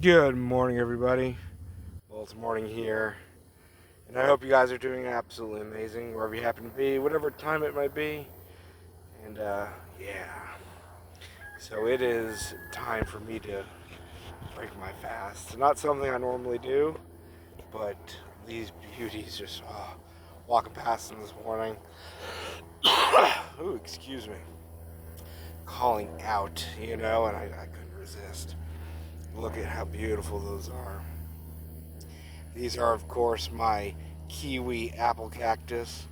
Good morning, everybody. Well, it's morning here, and I hope you guys are doing absolutely amazing wherever you happen to be, whatever time it might be. And yeah, so it is time for me to break my fast. Not something I normally do, but these beauties just walking past them this morning. Ooh, excuse me. Calling out, and I couldn't resist. Look at how beautiful those are. These are, of course, my kiwi apple cactus,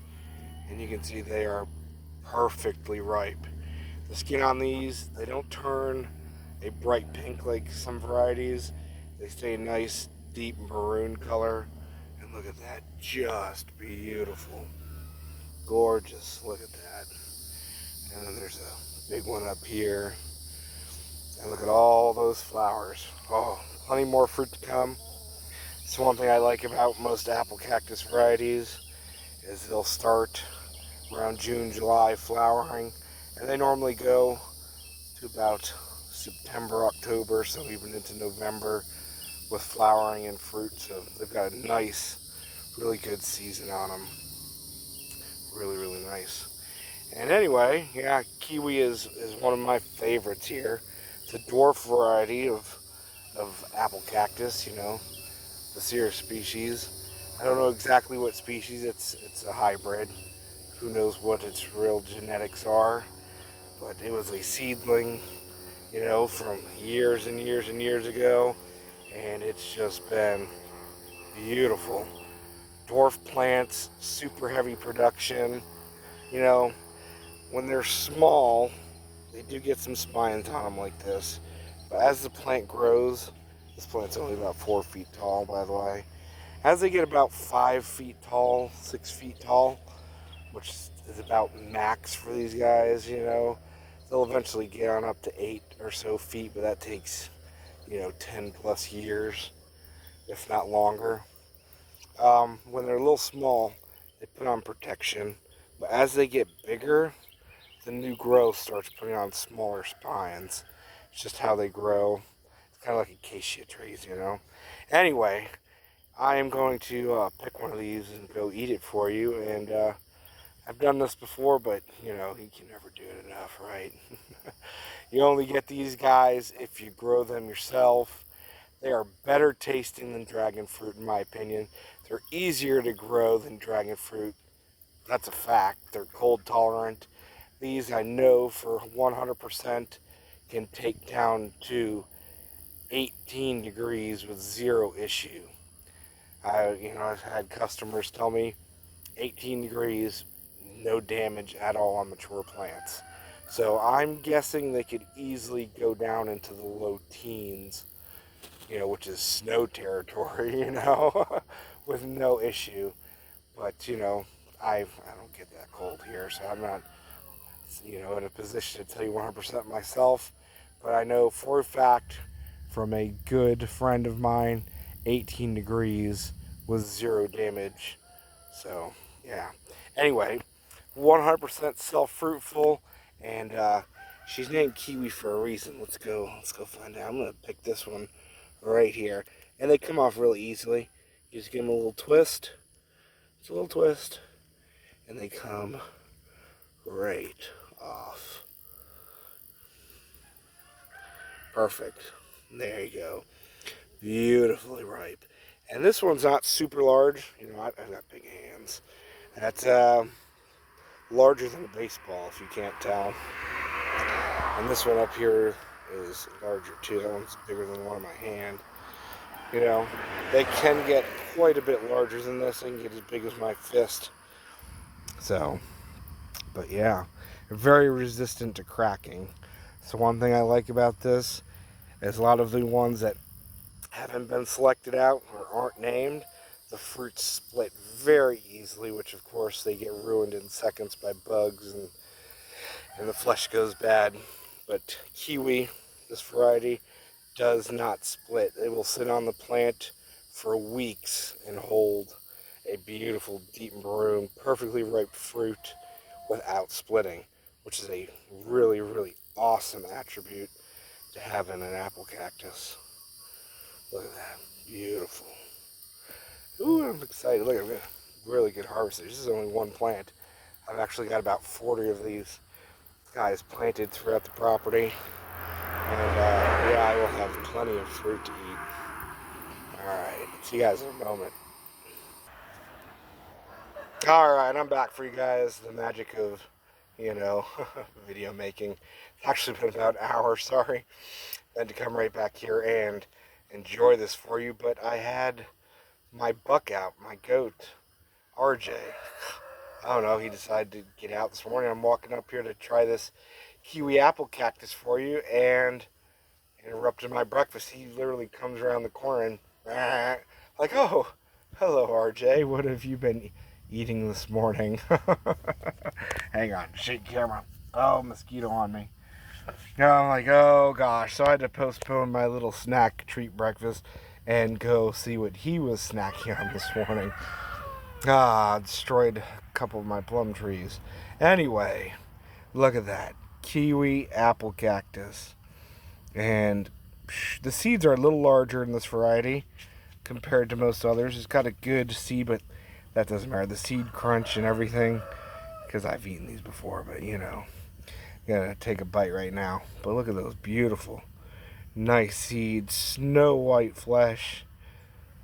and you can see they are perfectly ripe. The skin on these, they don't turn a bright pink like some varieties. They stay a nice deep maroon color. And look at that, just beautiful. Gorgeous, look at that. And then there's a big one up here. And look at all those flowers. Oh, plenty more fruit to come. It's one thing I like about most apple cactus varieties is they'll start around June, July flowering, and they normally go to about September, October, so even into November with flowering and fruit. So they've got a nice, really good season on them. Really, really nice. And anyway, yeah, kiwi is one of my favorites here. It's a dwarf variety of apple cactus, the Sierra species. I don't know exactly what species, it's a hybrid. Who knows what its real genetics are, but it was a seedling, from years and years and years ago, and it's just been beautiful. Dwarf plants, super heavy production. You know, when they're small, they do get some spines on them like this, but as the plant grows, this plant's only about 4 feet tall, by the way. As they get about 5 feet tall, 6 feet tall, which is about max for these guys, they'll eventually get on up to 8 or so feet, but that takes, 10 plus years, if not longer. When they're a little small, they put on protection, but as they get bigger, the new growth starts putting on smaller spines. It's just how they grow. It's kind of like acacia trees. Anyway, I am going to pick one of these and go eat it for you, and I've done this before, but you can never do it enough, right? You only get these guys if you grow them yourself. They are better tasting than dragon fruit, in my opinion. They're easier to grow than dragon fruit. That's a fact. They're cold tolerant. These I know for 100% can take down to 18 degrees with zero issue. I've had customers tell me 18 degrees, no damage at all on mature plants. So I'm guessing they could easily go down into the low teens, which is snow territory, with no issue. But, I don't get that cold here, so I'm not, in a position to tell you 100% myself. But I know for a fact from a good friend of mine, 18 degrees with zero damage. So, yeah. Anyway, 100% self-fruitful, and she's named Kiwi for a reason. Let's go find out. I'm gonna pick this one right here, and they come off really easily. You just give them a little twist. It's a little twist, and they come right off. Perfect. There you go. Beautifully ripe. And this one's not super large. I've got big hands. That's larger than a baseball, if you can't tell. And this one up here is larger too. That one's bigger than the one in my hand. They can get quite a bit larger than this. They can get as big as my fist. So, but yeah, they're very resistant to cracking. So one thing I like about this is a lot of the ones that haven't been selected out or aren't named, the fruits split very easily, which of course they get ruined in seconds by bugs and the flesh goes bad. But kiwi, this variety, does not split. It will sit on the plant for weeks and hold a beautiful deep maroon, perfectly ripe fruit without splitting, which is a really, really awesome attribute to have in an apple cactus. Look at that. Beautiful. Ooh, I'm excited. Look, I've got a really good harvest. This is only one plant. I've actually got about 40 of these guys planted throughout the property. And yeah, I will have plenty of fruit to eat. Alright, see you guys in a moment. Alright, I'm back for you guys. The magic of, video making. It's actually been about an hour, sorry. I had to come right back here and enjoy this for you, but I had my buck out, my goat, RJ. I don't know, he decided to get out this morning. I'm walking up here to try this kiwi apple cactus for you, and interrupted my breakfast. He literally comes around the corner and like, oh, hello, RJ. What have you been eating this morning? Hang on, shake camera. Oh, mosquito on me. No, I'm like, oh gosh. So I had to postpone my little snack treat breakfast and go see what he was snacking on this morning. Destroyed a couple of my plum trees. Anyway, look at that. Kiwi apple cactus. And the seeds are a little larger in this variety compared to most others. It's got a good seed, but that doesn't matter. The seed crunch and everything, because I've eaten these before, but gonna take a bite right now. But look at those beautiful, nice seeds, snow white flesh,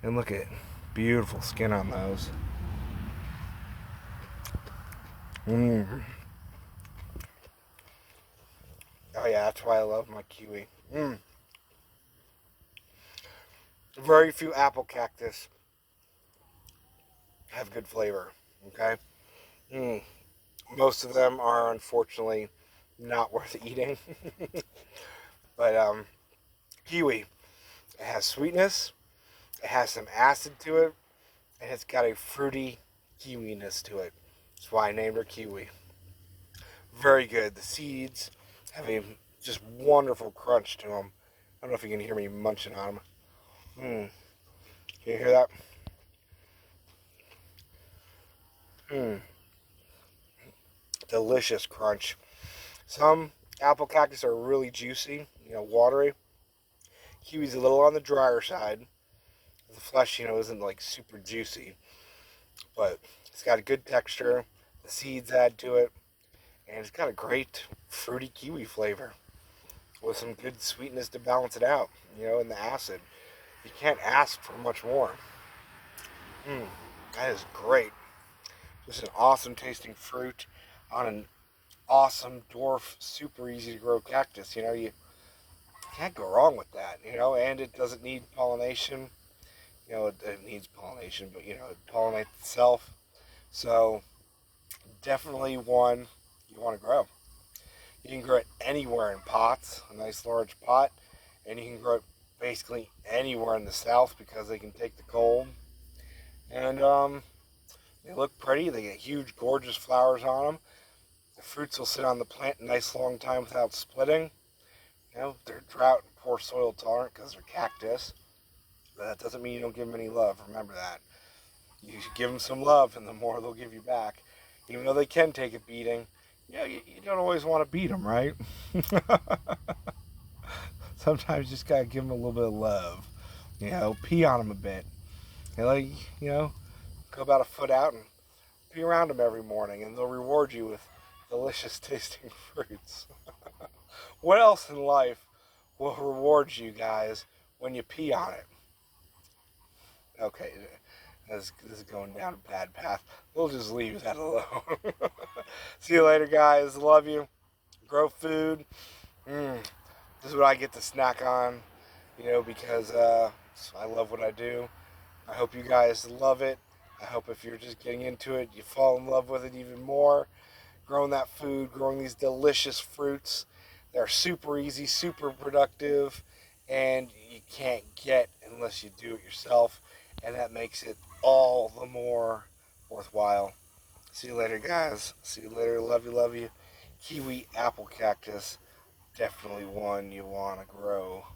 and look at beautiful skin on those. Oh yeah, that's why I love my kiwi. Very few apple cactus have good flavor. Okay. Most of them are unfortunately not worth eating. But kiwi, it has sweetness, it has some acid to it, and it's got a fruity kiwiness to it. That's why I named her kiwi. Very good. The seeds have a just wonderful crunch to them. I don't know if you can hear me munching on them. Can you hear that? Delicious crunch. Some apple cactus are really juicy, watery. Kiwi's a little on the drier side. The flesh, isn't like super juicy, but it's got a good texture. The seeds add to it, and it's got a great fruity kiwi flavor with some good sweetness to balance it out, and the acid. You can't ask for much more. That is great. Just an awesome tasting fruit on an awesome dwarf, super easy to grow cactus. You can't go wrong with that, and it doesn't need pollination. It needs pollination, but, it pollinates itself. So, definitely one you want to grow. You can grow it anywhere in pots, a nice large pot, and you can grow it basically anywhere in the south because they can take the cold. And they look pretty. They get huge, gorgeous flowers on them. The fruits will sit on the plant a nice long time without splitting. They're drought and poor soil tolerant because they're cactus. But that doesn't mean you don't give them any love. Remember that. You should give them some love, and the more they'll give you back. Even though they can take a beating, you don't always want to beat them, right? Sometimes you just gotta give them a little bit of love. Pee on them a bit. Go about a foot out and pee around them every morning, and they'll reward you with delicious tasting fruits. What else in life will reward you guys when you pee on it? Okay, this is going down a bad path. We'll just leave that alone. See you later, guys. Love you. Grow food. This is what I get to snack on, because I love what I do. I hope you guys love it. I hope if you're just getting into it, you fall in love with it even more. Growing that food, growing these delicious fruits. They're super easy, super productive, and you can't get unless you do it yourself. And that makes it all the more worthwhile. See you later, guys. See you later. Love you, love you. Kiwi apple cactus. Definitely one you want to grow.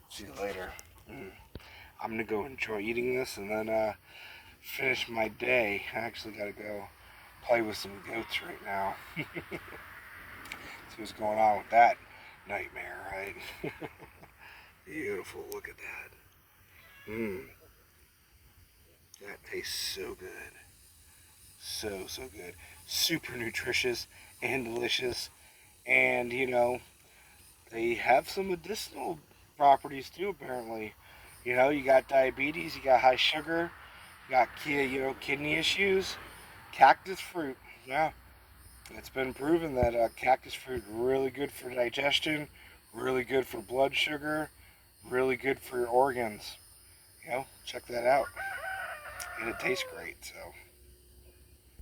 See you later. I'm going to go enjoy eating this and then finish my day. I actually got to go play with some goats right now. See what's going on with that nightmare, right? Beautiful. Look at that. Mmm, that tastes so good. So good. Super nutritious and delicious. And, you know, they have some medicinal properties too, apparently. You know, you got diabetes, you got high sugar, you got, kidney issues. Cactus fruit. Yeah, it's been proven that cactus fruit really good for digestion, really good for blood sugar, really good for your organs. You know, check that out. And it tastes great, so.